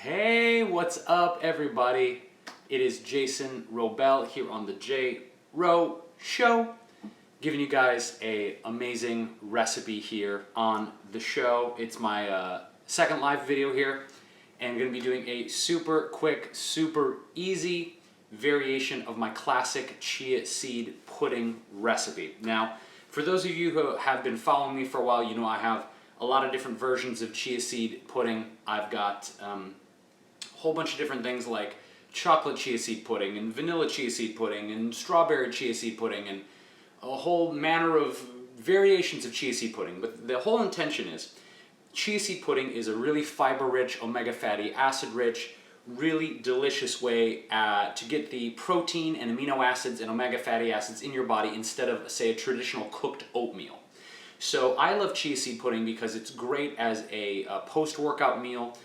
Hey, what's up everybody? It is Jason Wrobel here on the J Ro Show, giving you guys an amazing recipe here on the show. It's my second live video here, and I'm going to be doing a super quick, super easy variation of my classic chia seed pudding recipe. Now, for those of you who have been following me for a while, you know I have a lot of different versions of chia seed pudding. I've got a whole bunch of different things like chocolate chia seed pudding and vanilla chia seed pudding and strawberry chia seed pudding and a whole manner of variations of chia seed pudding. But the whole intention is chia seed pudding is a really fiber-rich, omega fatty acid-rich, really delicious way to get the protein and amino acids and omega fatty acids in your body instead of, say, a traditional cooked oatmeal. So I love chia seed pudding because it's great as a post-workout meal,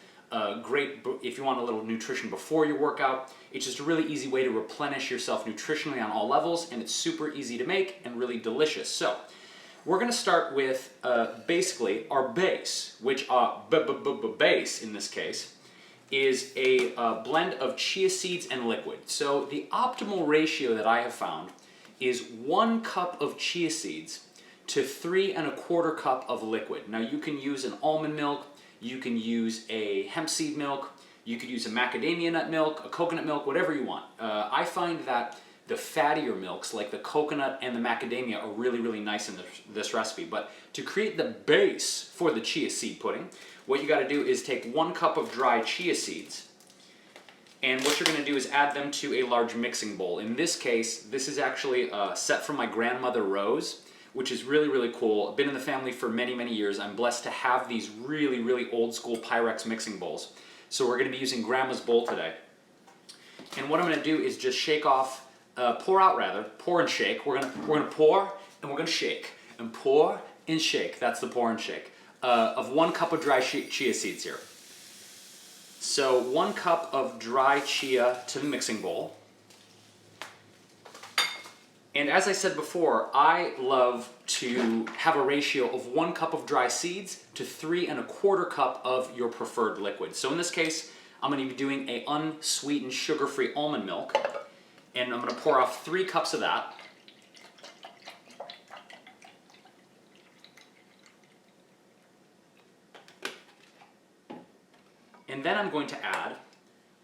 great if you want a little nutrition before your workout. It's just a really easy way to replenish yourself nutritionally on all levels, and it's super easy to make and really delicious. So we're going to start with basically our base, which base in this case is a blend of chia seeds and liquid. So the optimal ratio that I have found is 1 cup of chia seeds to 3 1/4 cup of liquid. Now you can use an almond milk, you can use a hemp seed milk, you could use a macadamia nut milk, a coconut milk, whatever you want. I find that the fattier milks like the coconut and the macadamia are really, really nice in this recipe. But to create the base for the chia seed pudding, what you got to do is take 1 cup of dry chia seeds, and what you're going to do is add them to a large mixing bowl. In this case, this is actually a set from my grandmother Rose, which is really, really cool. I've been in the family for many, many years. I'm blessed to have these really, really old school Pyrex mixing bowls. So we're going to be using Grandma's bowl today. And what I'm going to do is just shake off, pour and shake. We're going to pour and we're going to shake. And pour and shake. That's the pour and shake. Of 1 cup of dry chia seeds here. So 1 cup of dry chia to the mixing bowl. And as I said before, I love to have a ratio of 1 cup of dry seeds to 3 1/4 cup of your preferred liquid. So in this case, I'm going to be doing a unsweetened sugar-free almond milk, and I'm going to pour off 3 cups of that. And then I'm going to add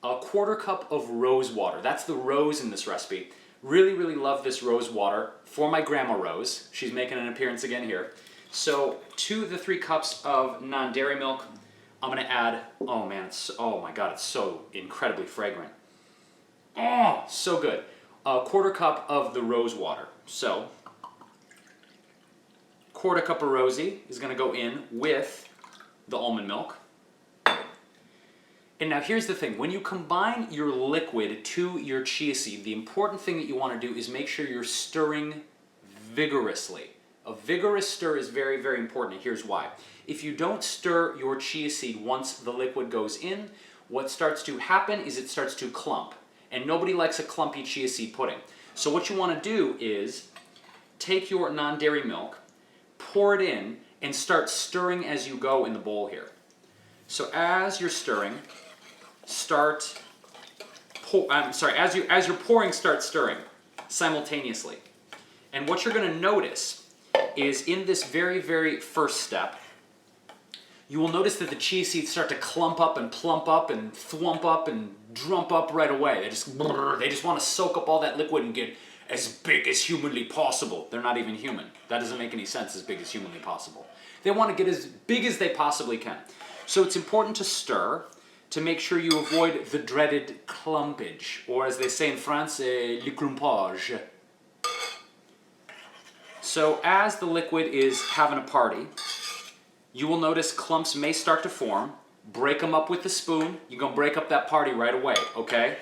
a 1/4 cup of rose water. That's the rose in this recipe. Really, really love this rose water for my Grandma Rose. She's making an appearance again here. So 2 to 3 cups of non-dairy milk. I'm going to add, oh man, oh my God, it's so incredibly fragrant. Oh, so good. A 1/4 cup of the rose water. So 1/4 cup of rosy is going to go in with the almond milk. And now here's the thing, when you combine your liquid to your chia seed, the important thing that you want to do is make sure you're stirring vigorously. A vigorous stir is very, very important, and here's why. If you don't stir your chia seed once the liquid goes in, what starts to happen is it starts to clump. And nobody likes a clumpy chia seed pudding. So what you want to do is take your non-dairy milk, pour it in, and start stirring as you go in the bowl here. So as you're stirring, as you're pouring, start stirring simultaneously. And what you're going to notice is in this very, very first step, you will notice that the chia seeds start to clump up and plump up and thwump up and drump up right away. They just want to soak up all that liquid and get as big as humanly possible. They're not even human. That doesn't make any sense, as big as humanly possible. They want to get as big as they possibly can. So it's important to stir to make sure you avoid the dreaded clumpage, or as they say in France, le clumpage. So as the liquid is having a party, you will notice clumps may start to form. Break them up with the spoon. You're going to break up that party right away, okay?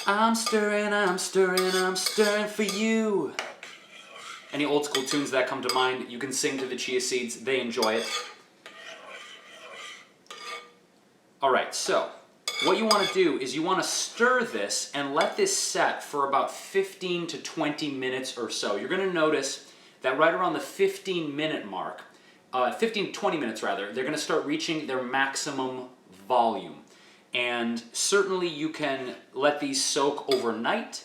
I'm stirring, I'm stirring, I'm stirring for you. Any old school tunes that come to mind, you can sing to the chia seeds. They enjoy it. Alright, so what you want to do is you want to stir this and let this set for about 15 to 20 minutes or so. You're going to notice that right around the 15-minute mark, 15 to 20 minutes rather, they're going to start reaching their maximum volume. And certainly you can let these soak overnight.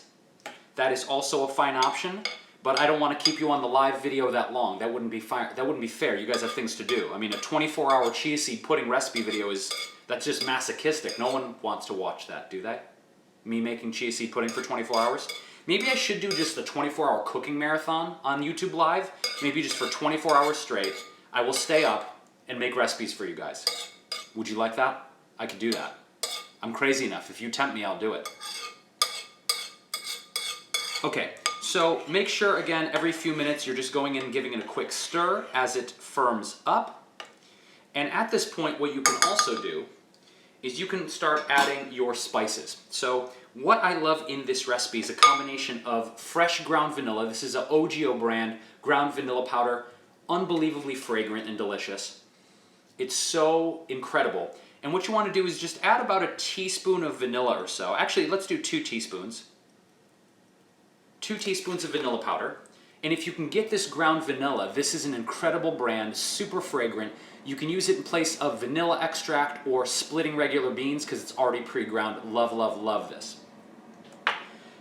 That is also a fine option, but I don't want to keep you on the live video that long. That wouldn't be fair. That wouldn't be fair. You guys have things to do. I mean, a 24-hour chia seed pudding recipe video that's just masochistic. No one wants to watch that, do they? Me making chia seed pudding for 24 hours? Maybe I should do just the 24-hour cooking marathon on YouTube Live. Maybe just for 24 hours straight, I will stay up and make recipes for you guys. Would you like that? I could do that. I'm crazy enough. If you tempt me, I'll do it. Okay, so make sure, again, every few minutes you're just going in and giving it a quick stir as it firms up. And at this point, what you can also do is you can start adding your spices. So what I love in this recipe is a combination of fresh ground vanilla. This is an OGO brand ground vanilla powder, unbelievably fragrant and delicious. It's so incredible. And what you want to do is just add about a teaspoon of vanilla or so. Actually, let's do 2 teaspoons. 2 teaspoons of vanilla powder. And if you can get this ground vanilla, this is an incredible brand, super fragrant. You can use it in place of vanilla extract or splitting regular beans because it's already pre-ground. Love, love, love this.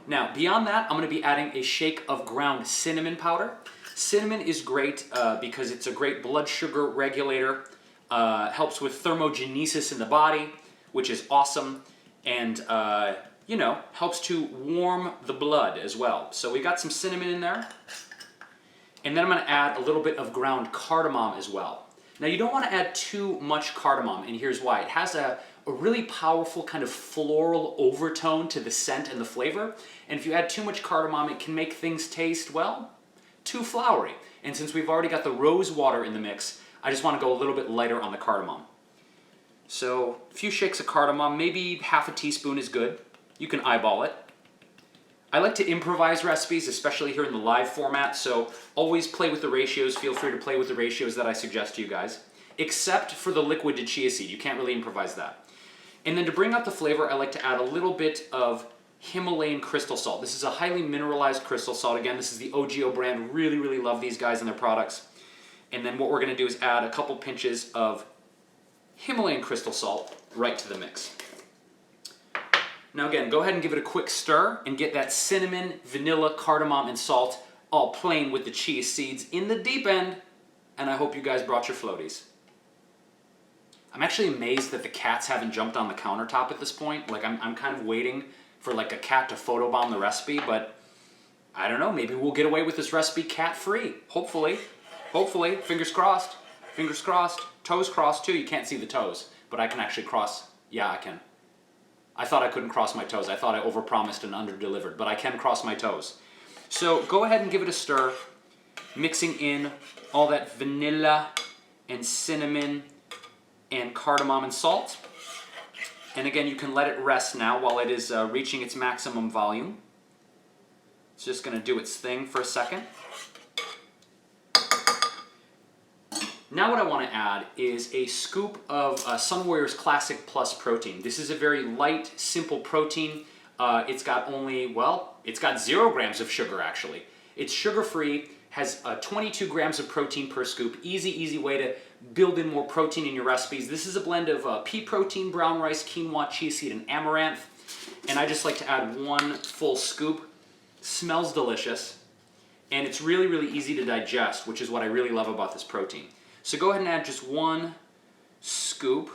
Now, beyond that, I'm going to be adding a shake of ground cinnamon powder. Cinnamon is great because it's a great blood sugar regulator, helps with thermogenesis in the body, which is awesome, and you know, helps to warm the blood as well. So we got some cinnamon in there. And then I'm going to add a little bit of ground cardamom as well. Now you don't want to add too much cardamom, and here's why. It has a really powerful kind of floral overtone to the scent and the flavor. And if you add too much cardamom, it can make things taste, well, too flowery. And since we've already got the rose water in the mix, I just want to go a little bit lighter on the cardamom. So a few shakes of cardamom, maybe half a teaspoon is good. You can eyeball it. I like to improvise recipes, especially here in the live format, so always play with the ratios. Feel free to play with the ratios that I suggest to you guys, except for the liquid to chia seed. You can't really improvise that. And then to bring out the flavor, I like to add a little bit of Himalayan crystal salt. This is a highly mineralized crystal salt. Again, this is the OGO brand. Really, really love these guys and their products. And then what we're going to do is add a couple pinches of Himalayan crystal salt right to the mix. Now again, go ahead and give it a quick stir and get that cinnamon, vanilla, cardamom, and salt all playing with the chia seeds in the deep end. And I hope you guys brought your floaties. I'm actually amazed that the cats haven't jumped on the countertop at this point. Like I'm kind of waiting for like a cat to photobomb the recipe, but I don't know, maybe we'll get away with this recipe cat-free. Hopefully. Hopefully. Fingers crossed. Fingers crossed. Toes crossed too. You can't see the toes, but I can actually cross. Yeah, I can. I thought I couldn't cross my toes. I thought I overpromised and underdelivered, but I can cross my toes. So go ahead and give it a stir, mixing in all that vanilla and cinnamon and cardamom and salt. And again, you can let it rest now while it is reaching its maximum volume. It's just going to do its thing for a second. Now what I want to add is a scoop of Sun Warrior's Classic Plus protein. This is a very light, simple protein. It's got only, well, it's got 0 grams of sugar actually. It's sugar-free, has 22 grams of protein per scoop. Easy way to build in more protein in your recipes. This is a blend of pea protein, brown rice, quinoa, chia seed, and amaranth. And I just like to add 1 full scoop. Smells delicious. And it's really, really easy to digest, which is what I really love about this protein. So go ahead and add just 1 scoop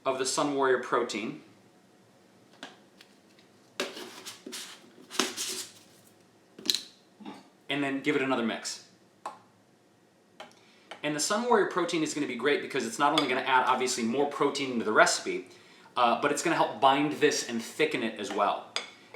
of the Sun Warrior protein. And then give it another mix. And the Sun Warrior protein is going to be great because it's not only going to add obviously more protein into the recipe, but it's going to help bind this and thicken it as well.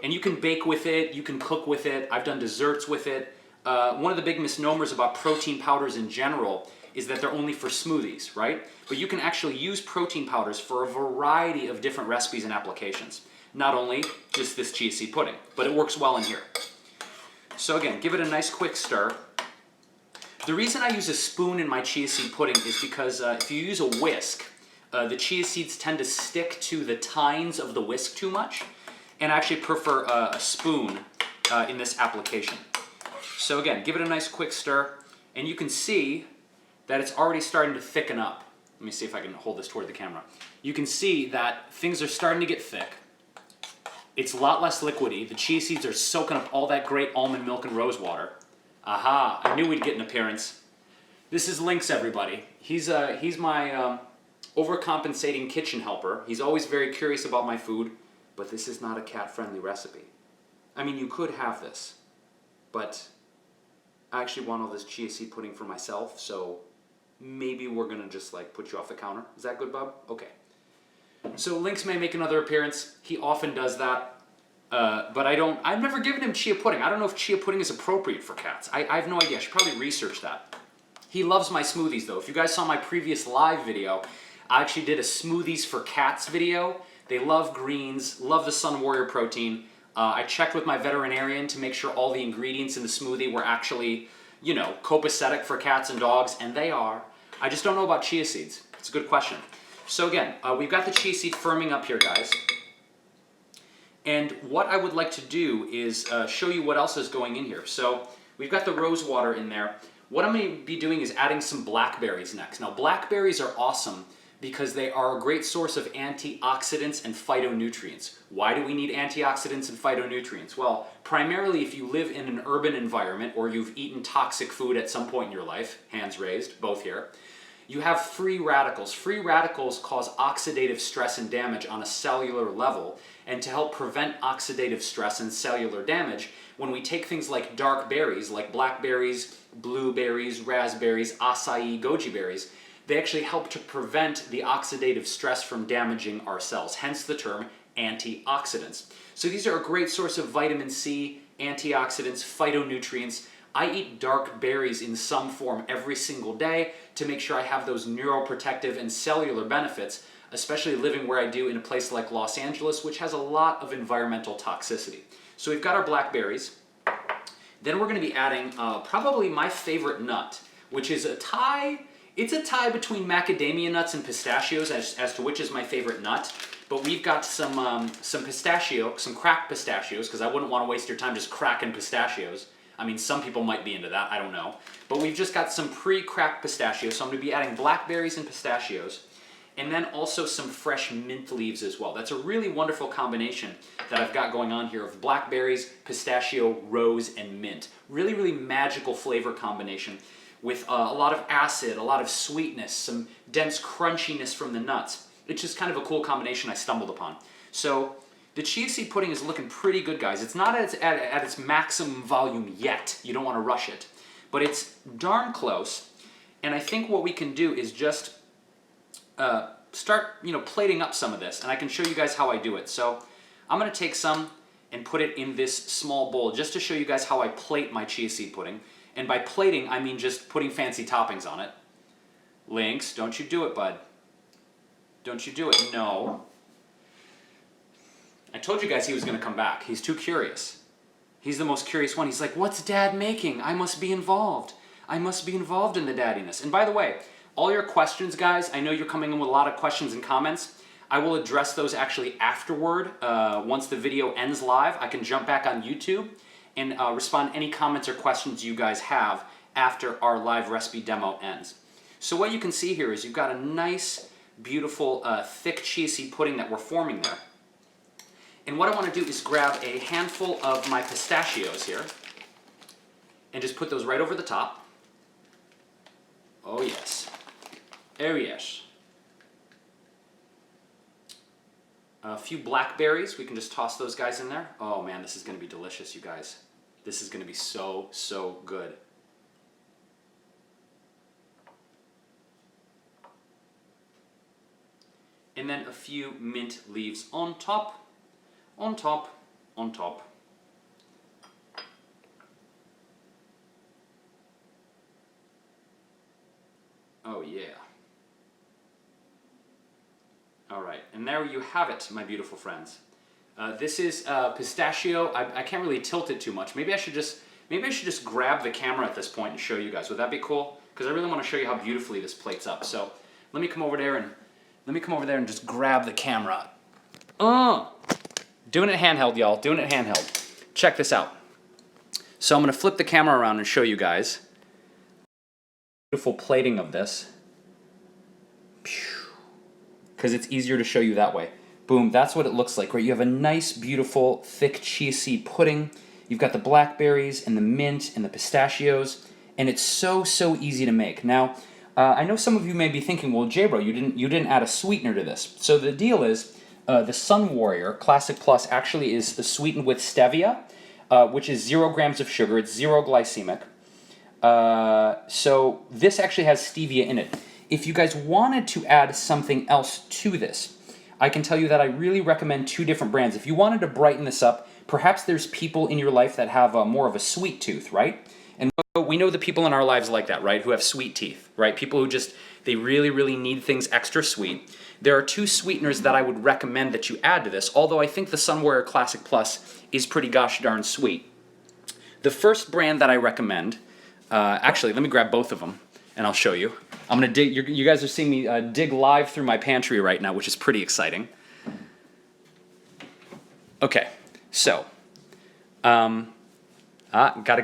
And you can bake with it, you can cook with it. I've done desserts with it. One of the big misnomers about protein powders in general is that they're only for smoothies, right? But you can actually use protein powders for a variety of different recipes and applications. Not only just this chia seed pudding, but it works well in here. So again, give it a nice quick stir. The reason I use a spoon in my chia seed pudding is because if you use a whisk, the chia seeds tend to stick to the tines of the whisk too much, and I actually prefer a spoon in this application. So again, give it a nice quick stir, and you can see that it's already starting to thicken up. Let me see if I can hold this toward the camera. You can see that things are starting to get thick. It's a lot less liquidy. The chia seeds are soaking up all that great almond milk and rose water. Aha, I knew we'd get an appearance. This is Lynx, everybody. He's my overcompensating kitchen helper. He's always very curious about my food, but this is not a cat-friendly recipe. I mean, you could have this, but I actually want all this chia seed pudding for myself, so maybe we're gonna just like put you off the counter. Is that good, bub? Okay. So Lynx may make another appearance. He often does that, but I've never given him chia pudding. I don't know if chia pudding is appropriate for cats. I have no idea. I should probably research that. He loves my smoothies though. If you guys saw my previous live video, I actually did a smoothies for cats video. They love greens, love the Sun Warrior protein. I checked with my veterinarian to make sure all the ingredients in the smoothie were actually, you know, copacetic for cats and dogs, and they are. I just don't know about chia seeds. It's a good question. So again, we've got the chia seed firming up here, guys. And what I would like to do is show you what else is going in here. So we've got the rose water in there. What I'm going to be doing is adding some blackberries next. Now, blackberries are awesome because they are a great source of antioxidants and phytonutrients. Why do we need antioxidants and phytonutrients? Well, primarily if you live in an urban environment or you've eaten toxic food at some point in your life, hands raised, both here, you have free radicals. Free radicals cause oxidative stress and damage on a cellular level, and to help prevent oxidative stress and cellular damage, when we take things like dark berries, like blackberries, blueberries, raspberries, acai, goji berries, they actually help to prevent the oxidative stress from damaging our cells, hence the term antioxidants. So these are a great source of vitamin C, antioxidants, phytonutrients. I eat dark berries in some form every single day to make sure I have those neuroprotective and cellular benefits, especially living where I do in a place like Los Angeles, which has a lot of environmental toxicity. So we've got our blackberries. Then we're going to be adding probably my favorite nut, which is a tie. It's a tie between macadamia nuts and pistachios as to which is my favorite nut. But we've got some pistachio, some cracked pistachios, because I wouldn't want to waste your time just cracking pistachios. I mean, some people might be into that, I don't know. But we've just got some pre-cracked pistachios, so I'm going to be adding blackberries and pistachios, and then also some fresh mint leaves as well. That's a really wonderful combination that I've got going on here of blackberries, pistachio, rose, and mint. Really, really magical flavor combination with a lot of acid, a lot of sweetness, some dense crunchiness from the nuts. It's just kind of a cool combination I stumbled upon. So the chia seed pudding is looking pretty good, guys. It's not at its maximum volume yet. You don't want to rush it. But it's darn close. And I think what we can do is just start, plating up some of this. And I can show you guys how I do it. So I'm going to take some and put it in this small bowl just to show you guys how I plate my chia seed pudding. And by plating, I mean just putting fancy toppings on it. Lynx, don't you do it, bud. Don't you do it. No. I told you guys he was going to come back. He's too curious. He's the most curious one. He's like, what's Dad making? I must be involved. I must be involved in the daddiness. And by the way, all your questions, guys, I know you're coming in with a lot of questions and comments. I will address those actually afterward. Once the video ends live, I can jump back on YouTube and respond to any comments or questions you guys have after our live recipe demo ends. So what you can see here is you've got a nice, beautiful, thick chia seed pudding that we're forming there. And what I want to do is grab a handful of my pistachios here and just put those right over the top. Oh yes. Oh yes. A few blackberries, we can just toss those guys in there. Oh man, this is going to be delicious, you guys. This is going to be so, so good. And then a few mint leaves on top. On top, on top. Oh yeah. All right, and there you have it, my beautiful friends. This is pistachio. I can't really tilt it too much. Maybe I should just grab the camera at this point and show you guys. Would that be cool? Because I really want to show you how beautifully this plates up. So let me come over there and just grab the camera. Doing it handheld, y'all. Doing it handheld. Check this out. So I'm going to flip the camera around and show you guys. beautiful plating of this. Because it's easier to show you that way. Boom, that's what it looks like, right? You have a nice, beautiful, thick chia seed pudding. You've got the blackberries and the mint and the pistachios, and it's so, so easy to make. Now, I know some of you may be thinking, well, J-Bro, you didn't add a sweetener to this. So the deal is, the Sun Warrior Classic Plus actually is sweetened with stevia, which is 0 grams of sugar. It's 0 glycemic. So this actually has stevia in it. If you guys wanted to add something else to this, I can tell you that I really recommend 2 different brands. If you wanted to brighten this up, perhaps there's people in your life that have more of a sweet tooth, right? And we know the people in our lives like that, right? Who have sweet teeth, right? People who just, they really, really need things extra sweet. There are 2 sweeteners that I would recommend that you add to this, although I think the Sun Warrior Classic Plus is pretty gosh darn sweet. The first brand that I recommend, actually, let me grab both of them and I'll show you. I'm gonna dig, you guys are seeing me dig live through my pantry right now, which is pretty exciting. Okay, so, gotta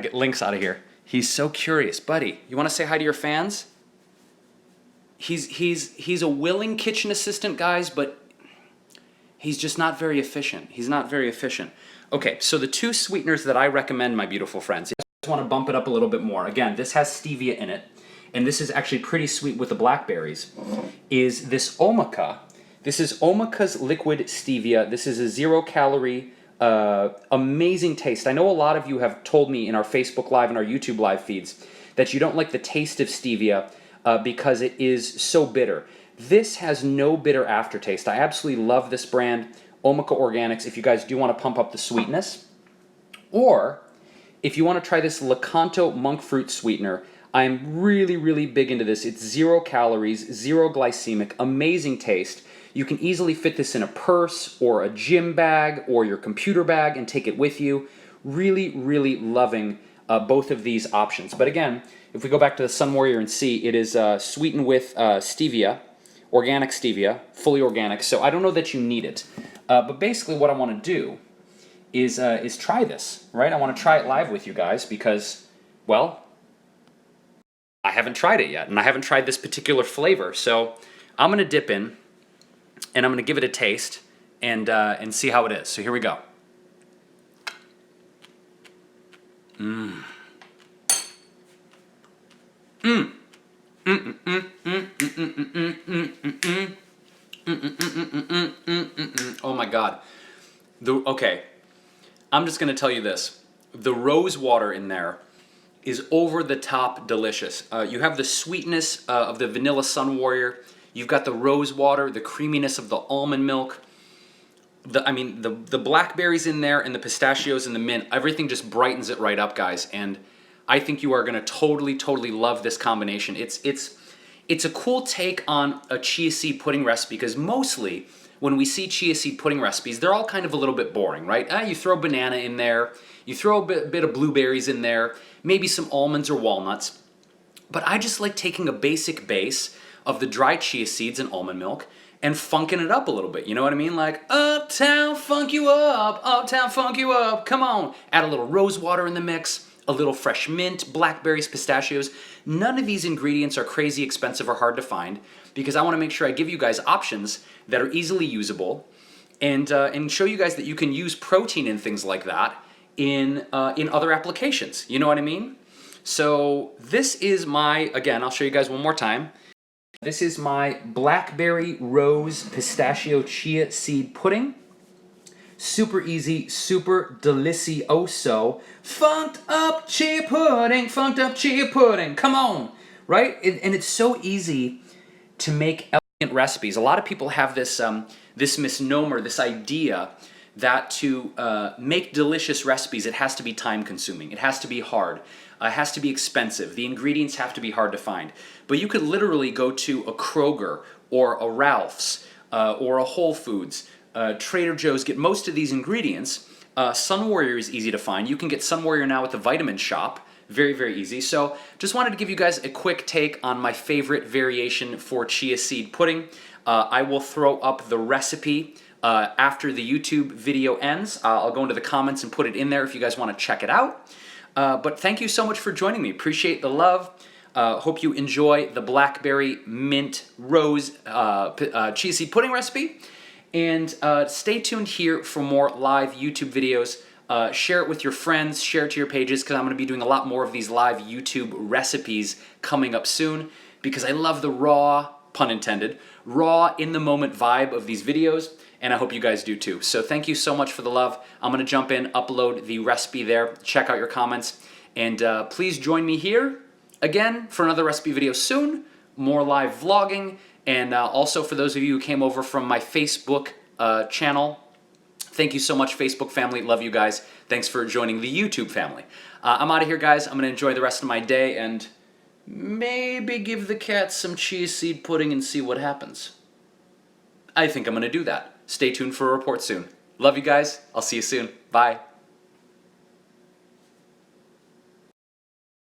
get Lynx out of here. He's so curious. Buddy, you wanna say hi to your fans? He's a willing kitchen assistant, guys, but he's just not very efficient. He's not very efficient. Okay, so the 2 sweeteners that I recommend, my beautiful friends, I just wanna bump it up a little bit more. Again, this has stevia in it, and this is actually pretty sweet with the blackberries, is this Omica. This is Omica's liquid stevia. This is a 0-calorie, amazing taste. I know a lot of you have told me in our Facebook Live and our YouTube Live feeds that you don't like the taste of stevia because it is so bitter. This has no bitter aftertaste. I absolutely love this brand, Omica Organics, if you guys do want to pump up the sweetness. Or, if you want to try this Lakanto monk fruit sweetener, I'm really, really big into this. It's 0 calories, 0 glycemic, amazing taste. You can easily fit this in a purse or a gym bag or your computer bag and take it with you. Really, really loving both of these options. But again, if we go back to the Sun Warrior and see, it is sweetened with stevia, organic stevia, fully organic. So I don't know that you need it. But basically what I want to do is try this, right? I want to try it live with you guys because, well, I haven't tried it yet, and I haven't tried this particular flavor. So I'm going to dip in, and I'm going to give it a taste and see how it is. So here we go. Oh my God. Okay, I'm just going to tell you this. The rose water in there is over the top delicious. You have the sweetness of the vanilla Sun Warrior. You've got the rose water, the creaminess of the almond milk. The blackberries in there and the pistachios and the mint, everything just brightens it right up, guys. And I think you are gonna totally, totally love this combination. It's a cool take on a chia seed pudding recipe because mostly when we see chia seed pudding recipes, they're all kind of a little bit boring, right? You throw banana in there, you throw a bit of blueberries in there, maybe some almonds or walnuts. But I just like taking a basic base of the dry chia seeds and almond milk and funking it up a little bit. You know what I mean? Like, uptown funk you up, come on. Add a little rose water in the mix, a little fresh mint, blackberries, pistachios. None of these ingredients are crazy expensive or hard to find because I want to make sure I give you guys options that are easily usable and show you guys that you can use protein and things like that in other applications. You know what I mean? So this is my, again, I'll show you guys one more time. This is my blackberry rose pistachio chia seed pudding. Super easy, super delicioso. Funked up chia pudding, come on, right? And it's so easy to make elegant recipes. A lot of people have this, this misnomer, this idea that to make delicious recipes, it has to be time consuming, it has to be hard, it has to be expensive, the ingredients have to be hard to find. But you could literally go to a Kroger or a Ralph's or a Whole Foods, Trader Joe's, get most of these ingredients. Sun Warrior is easy to find. You can get Sun Warrior now at the Vitamin Shop. Very, very easy. So just wanted to give you guys a quick take on my favorite variation for chia seed pudding. I will throw up the recipe after the YouTube video ends. I'll go into the comments and put it in there if you guys want to check it out. But thank you so much for joining me. Appreciate the love. Hope you enjoy the blackberry mint rose chia seed pudding recipe. And stay tuned here for more live YouTube videos. Share it with your friends, share it to your pages, because I'm going to be doing a lot more of these live YouTube recipes coming up soon, because I love the raw, pun intended, raw, in-the-moment vibe of these videos, and I hope you guys do too. So thank you so much for the love. I'm going to jump in, upload the recipe there, check out your comments, and please join me here again for another recipe video soon, more live vlogging, and also for those of you who came over from my Facebook channel, thank you so much, Facebook family. Love you guys. Thanks for joining the YouTube family. I'm out of here, guys. I'm going to enjoy the rest of my day and maybe give the cats some chia seed pudding and see what happens. I think I'm going to do that. Stay tuned for a report soon. Love you guys. I'll see you soon. Bye.